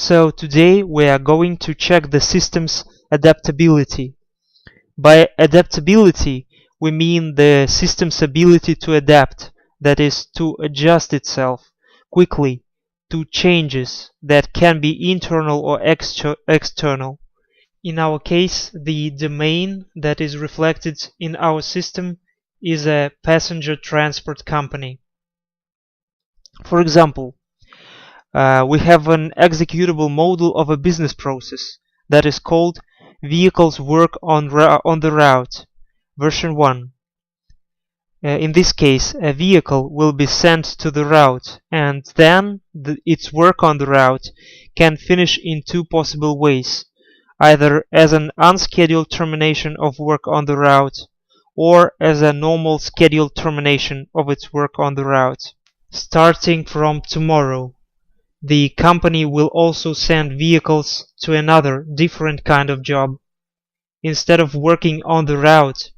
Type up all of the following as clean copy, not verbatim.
So today we are going to check the system's adaptability. By adaptability, we mean the system's ability to adapt, that is, to adjust itself quickly to changes that can be internal or external. In our case, the domain that is reflected in our system is a passenger transport company. For example, we have an executable model of a business process that is called vehicles work on the route, version 1. In this case, a vehicle will be sent to the route, and then its work on the route can finish in two possible ways, either as an unscheduled termination of work on the route, or as a normal scheduled termination of its work on the route. Starting from tomorrow, the company will also send vehicles to another, different kind of job. Instead of working on the route,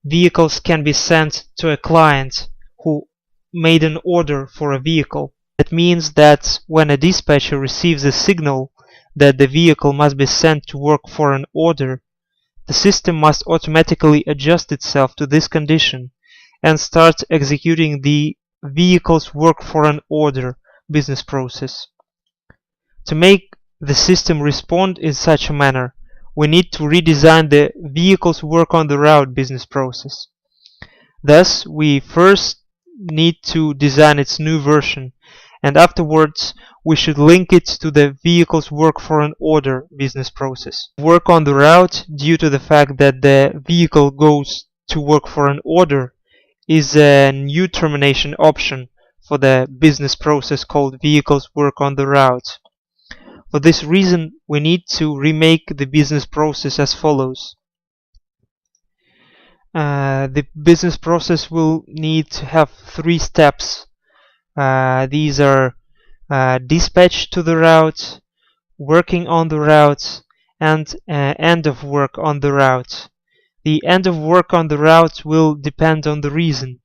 vehicles can be sent to a client who made an order for a vehicle. That means that when a dispatcher receives a signal that the vehicle must be sent to work for an order, the system must automatically adjust itself to this condition and start executing the vehicles work for an order business process. To make the system respond in such a manner, we need to redesign the vehicles work on the route business process. Thus, we first need to design its new version, and afterwards we should link it to the vehicles work for an order business process. Work on the route, due to the fact that the vehicle goes to work for an order, is a new termination option for the business process called vehicles work on the route. For this reason, we need to remake the business process as follows. The business process will need to have three steps. These are dispatch to the route, working on the route, and end of work on the route. The end of work on the route will depend on the reason.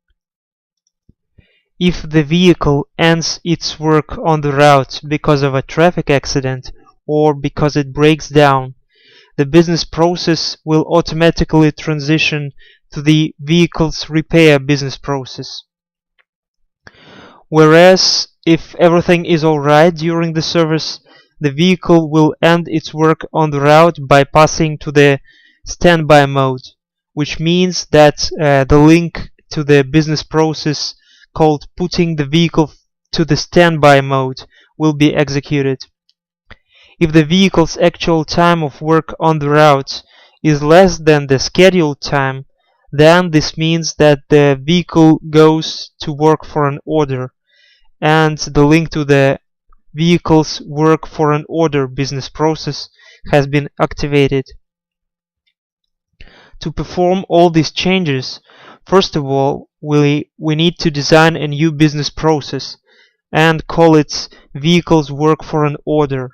If the vehicle ends its work on the route because of a traffic accident or because it breaks down, the business process will automatically transition to the vehicle's repair business process. Whereas if everything is alright during the service, the vehicle will end its work on the route by passing to the standby mode, which means that the link to the business process called putting the vehicle to the standby mode will be executed. If the vehicle's actual time of work on the route is less than the scheduled time, then this means that the vehicle goes to work for an order, and the link to the vehicle's work for an order business process has been activated. To perform all these changes, first of all, we need to design a new business process and call it vehicles work for an order.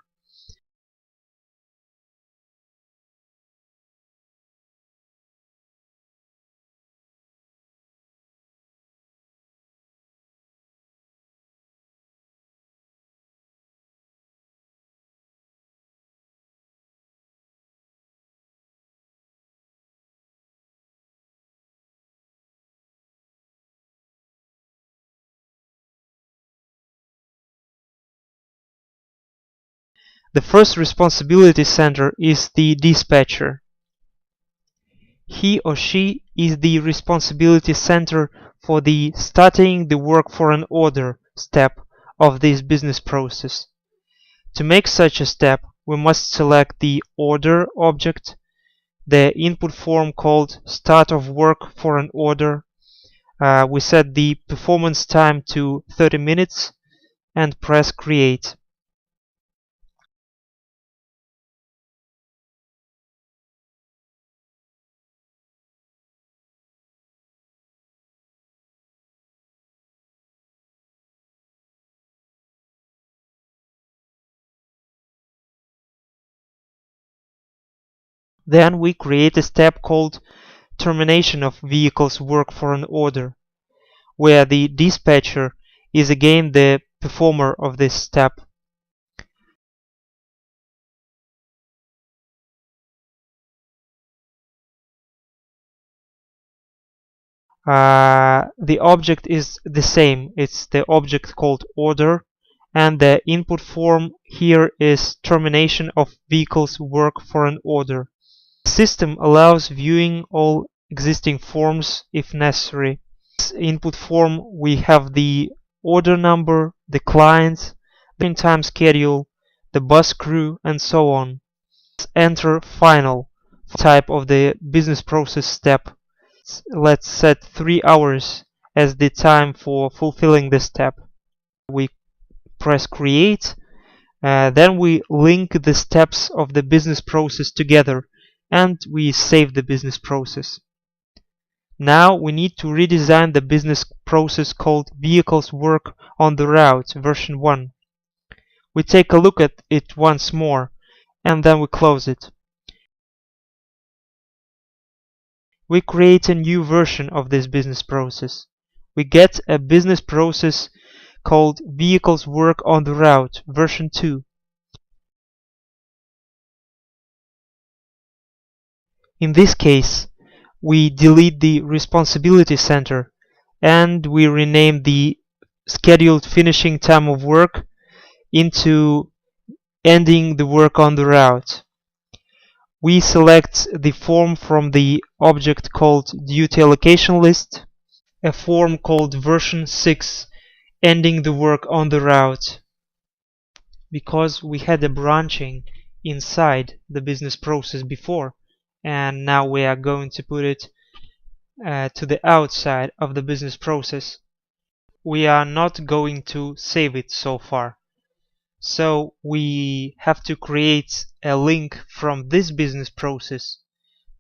The first responsibility center is the dispatcher. He or she is the responsibility center for the starting the work for an order step of this business process. To make such a step, we must select the order object, the input form called start of work for an order. We set the performance time to 30 minutes and press create. Then we create a step called termination of vehicles work for an order, where the dispatcher is again the performer of this step. The object is the same. It's the object called order, and the input form here is termination of vehicle's work for an order. The system allows viewing all existing forms if necessary. In this input form we have the order number, the client, the time schedule, the bus crew, and so on. Let's enter final type of the business process step. Let's set 3 hours as the time for fulfilling this step. We press create, then we link the steps of the business process together, and we save the business process. Now we need to redesign the business process called vehicles work on the route version 1. We take a look at it once more, and then we close it. We create a new version of this business process. We get a business process called vehicles work on the route version 2. In this case, we delete the responsibility center and we rename the scheduled finishing time of work into ending the work on the route. We select the form from the object called duty allocation list, a form called version 6, ending the work on the route. Because we had a branching inside the business process before, and now we are going to put it to the outside of the business process, we are not going to save it so far. So we have to create a link from this business process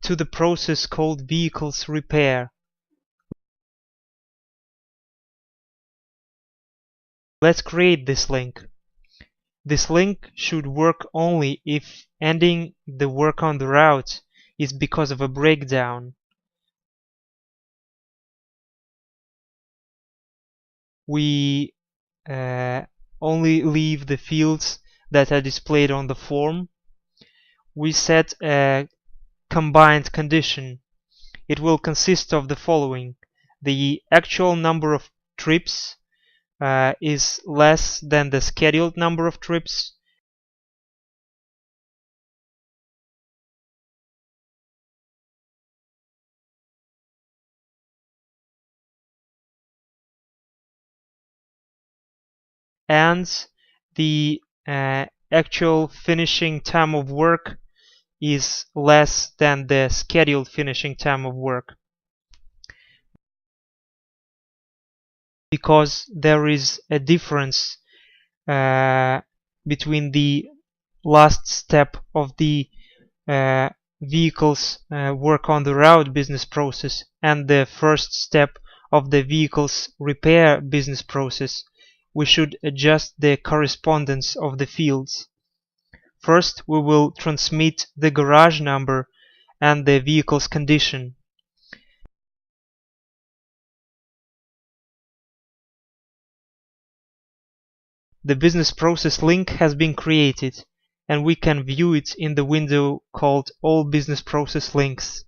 to the process called vehicles repair. Let's create this link. This link should work only if ending the work on the route is because of a breakdown. We only leave the fields that are displayed on the form. We set a combined condition. It will consist of the following: the actual number of trips is less than the scheduled number of trips, and the actual finishing time of work is less than the scheduled finishing time of work. Because there is a difference between the last step of the vehicles work on the route business process and the first step of the vehicles repair business process, we should adjust the correspondence of the fields. First, we will transmit the garage number and the vehicle's condition. The business process link has been created, and we can view it in the window called All Business Process Links.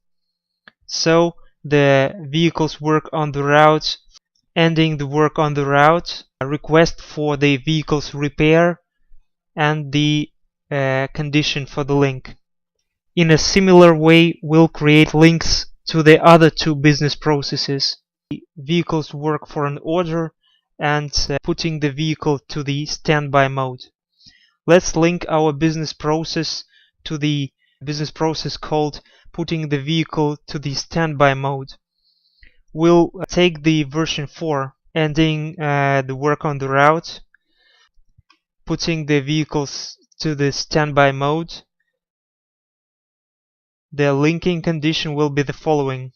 So the vehicles work on the route, ending the work on the route, a request for the vehicle's repair, and the condition for the link. In a similar way, we'll create links to the other two business processes: the vehicles work for an order and putting the vehicle to the standby mode. Let's link our business process to the business process called putting the vehicle to the standby mode. We'll take the version 4, ending the work on the route, putting the vehicles to the standby mode. The linking condition will be the following: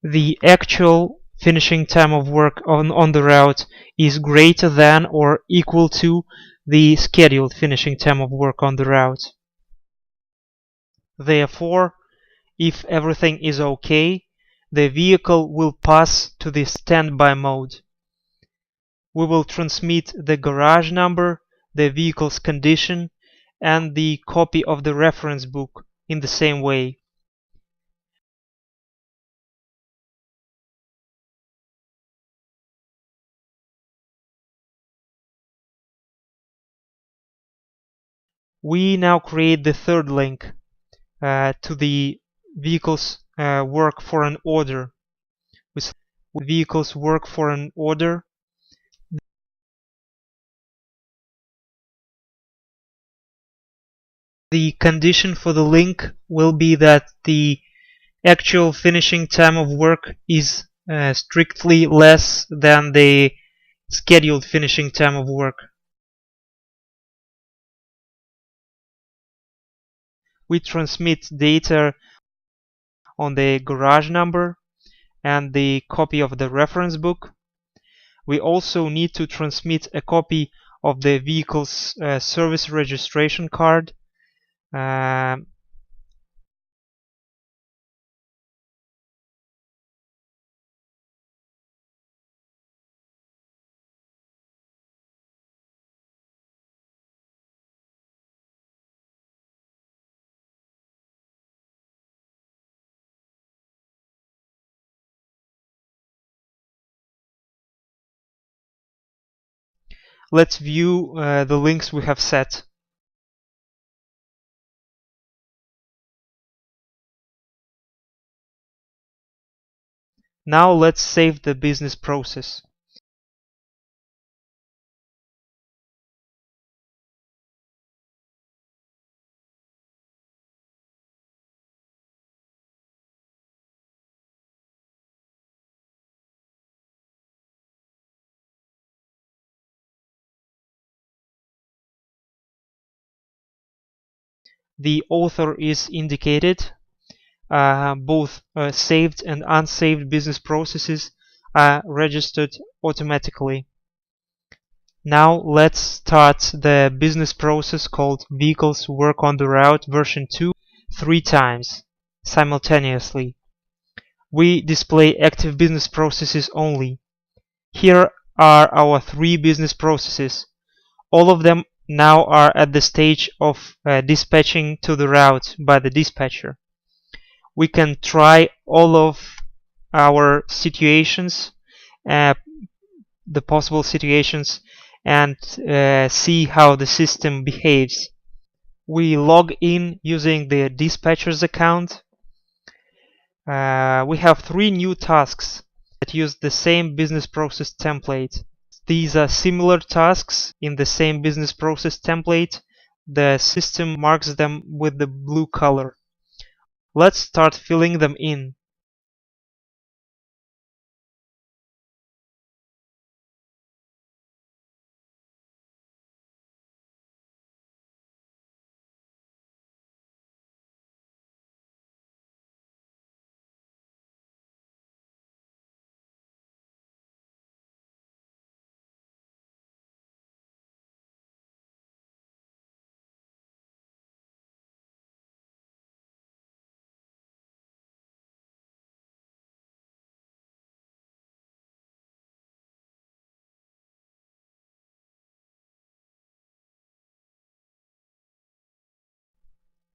the actual finishing time of work on the route is greater than or equal to the scheduled finishing time of work on the route. Therefore, if everything is okay, the vehicle will pass to the standby mode. We will transmit the garage number, the vehicle's condition, and the copy of the reference book in the same way. We now create the third link to the vehicles work for an order. We select vehicles work for an order. The condition for the link will be that the actual finishing time of work is strictly less than the scheduled finishing time of work. We transmit data on the garage number and the copy of the reference book. We also need to transmit a copy of the vehicle's service registration card. Let's view the links we have set. Now let's save the business process. The author is indicated. Both saved and unsaved business processes are registered automatically. Now let's start the business process called Vehicles Work on the Route version 2 3 times simultaneously. We display active business processes only. Here are our 3 business processes. All of them now are at the stage of dispatching to the route by the dispatcher. We can try all of our situations, the possible situations, and see how the system behaves. We log in using the dispatcher's account. We have 3 new tasks that use the same business process template. These are similar tasks in the same business process template. The system marks them with the blue color. Let's start filling them in.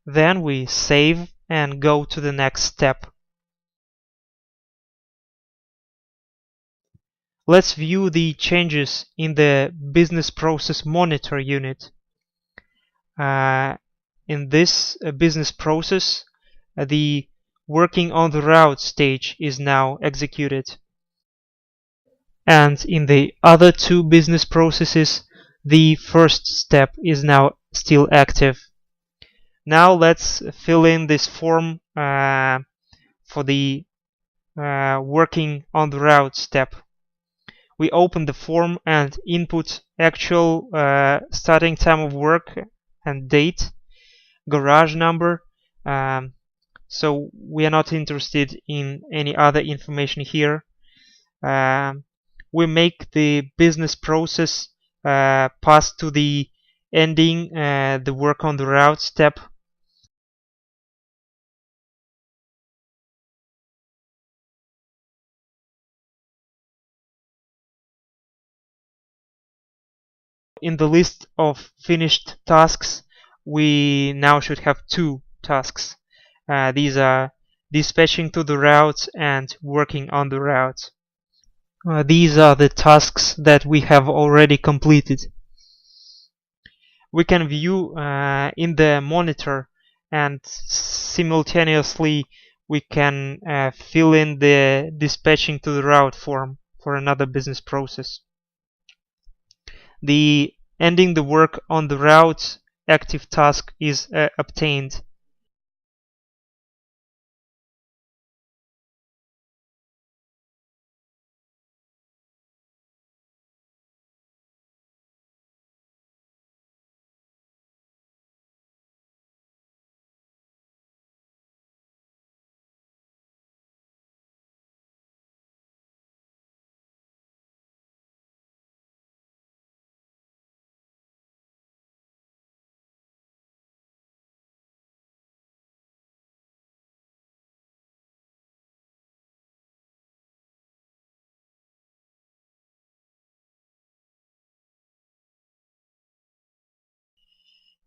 Then we save and go to the next step. Let's view the changes in the Business Process Monitor unit. In this business process, the working on the route stage is now executed. And in the other 2 business processes, the first step is now still active. Now let's fill in this form for the working on the route step. We open the form and input actual starting time of work and date, garage number. So we are not interested in any other information here. We make the business process pass to the ending the work on the route step. In the list of finished tasks, we now should have 2 tasks. These are dispatching to the route and working on the route. These are the tasks that we have already completed. We can view in the monitor, and simultaneously we can fill in the dispatching to the route form for another business process. The ending the work on the route active task is obtained.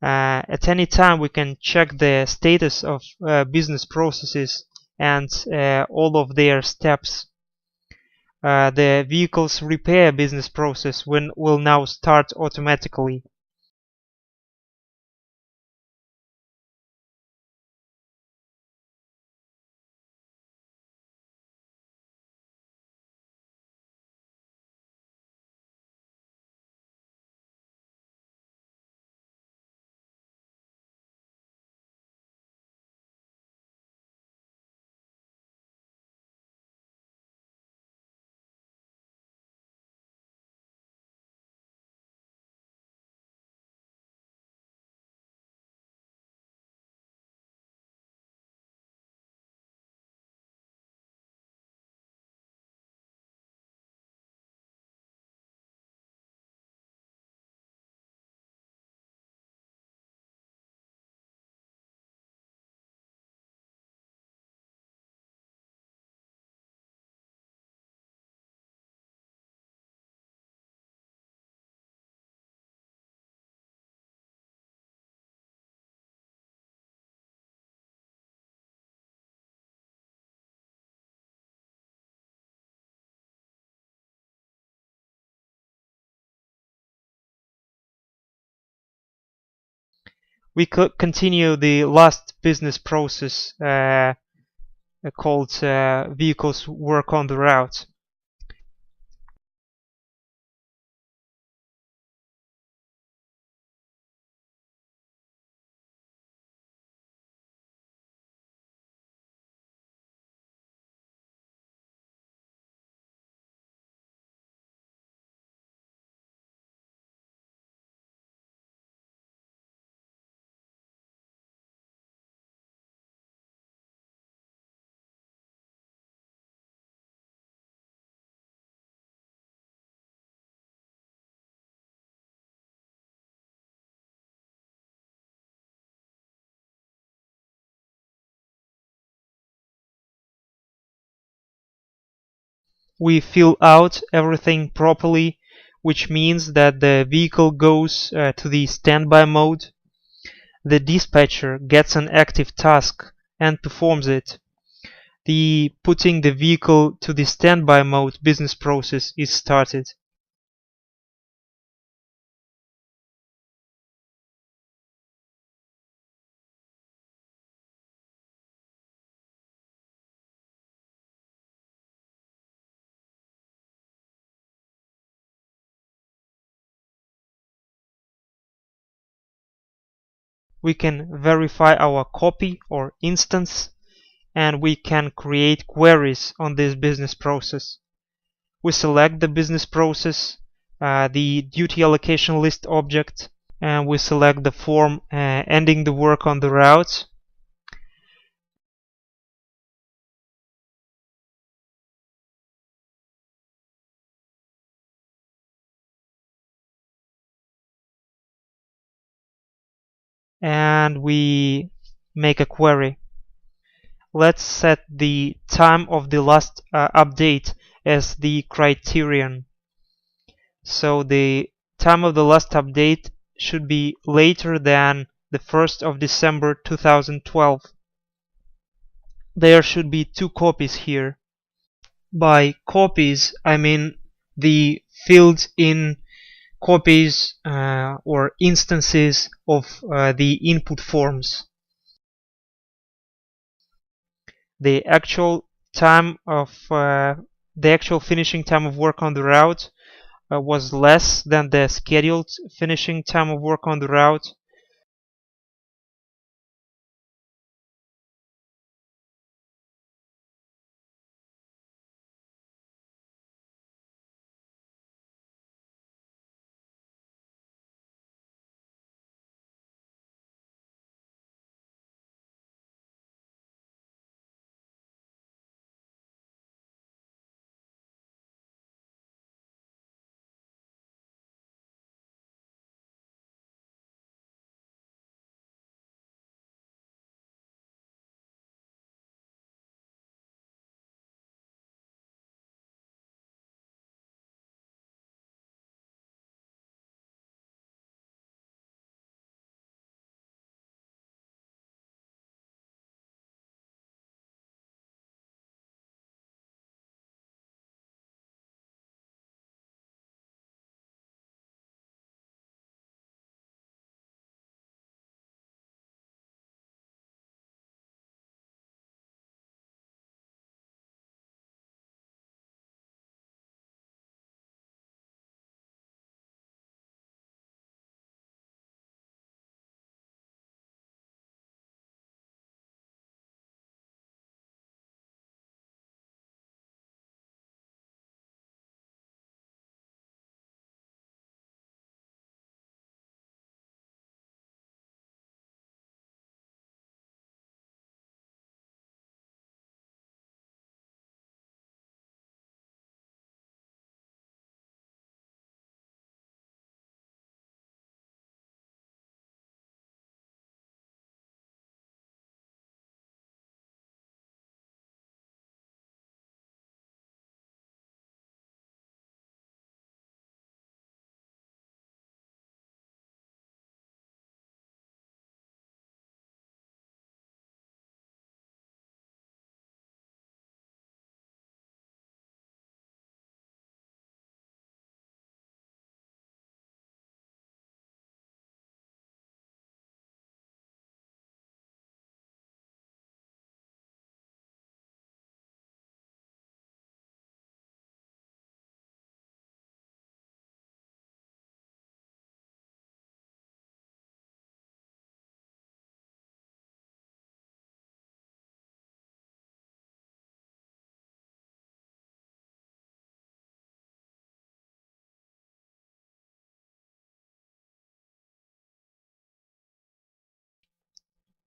At any time we can check the status of business processes and all of their steps. The vehicle's repair business process will now start automatically. We could continue the last business process called vehicles work on the route. We fill out everything properly, which means that the vehicle goes to the standby mode. The dispatcher gets an active task and performs it. The putting the vehicle to the standby mode business process is started. We can verify our copy or instance, and we can create queries on this business process. We select the business process, the duty allocation list object, and we select the form ending the work on the route. And we make a query. Let's set the time of the last update as the criterion. So the time of the last update should be later than the 1st of December 2012. There should be 2 copies here. By copies, I mean the filled in copies or instances of the input forms. The actual time of the actual finishing time of work on the route was less than the scheduled finishing time of work on the route.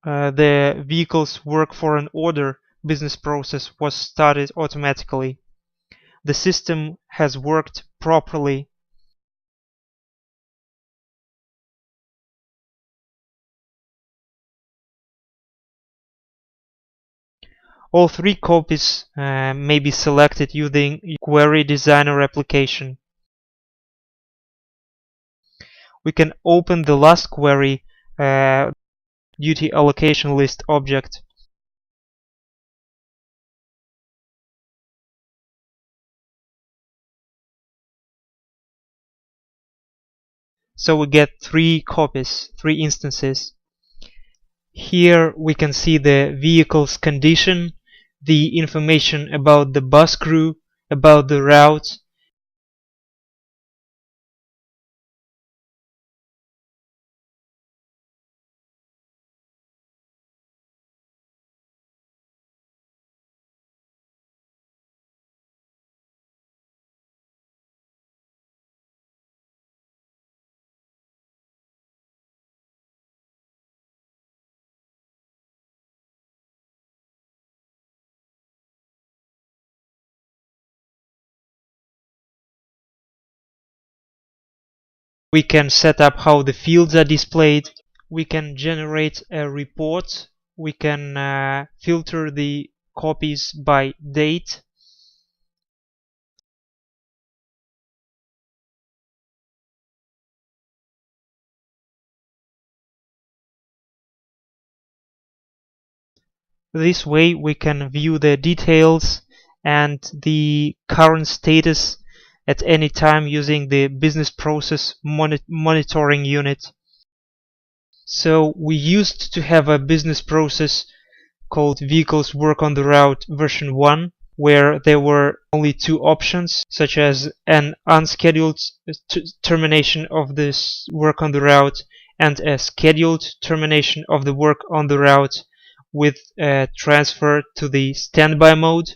The vehicle's work for an order business process was started automatically. The system has worked properly. All three copies may be selected using Query Designer application. We can open the last query duty allocation list object. So we get three copies, three instances. Here we can see the vehicle's condition, the information about the bus crew, about the route. We can set up how the fields are displayed. We can generate a report. We can filter the copies by date. This way we can view the details and the current status at any time using the business process monitoring unit. So we used to have a business process called vehicles work on the route version 1, where there were only two options, such as an unscheduled termination of this work on the route and a scheduled termination of the work on the route with a transfer to the standby mode.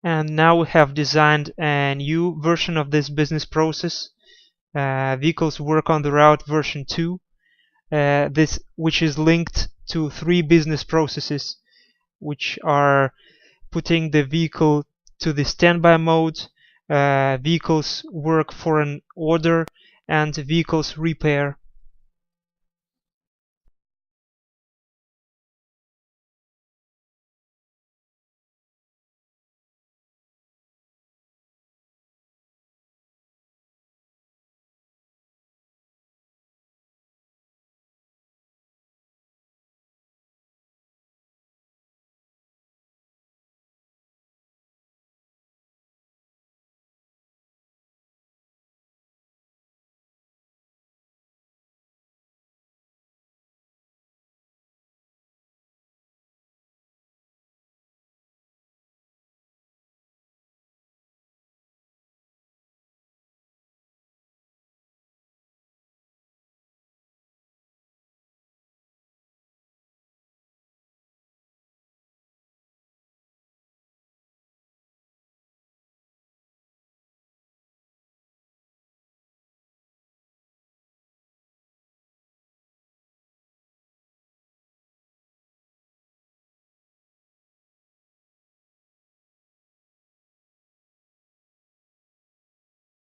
And now we have designed a new version of this business process, vehicles work on the route version 2, which is linked to three business processes, which are putting the vehicle to the standby mode, vehicles work for an order, and vehicles repair.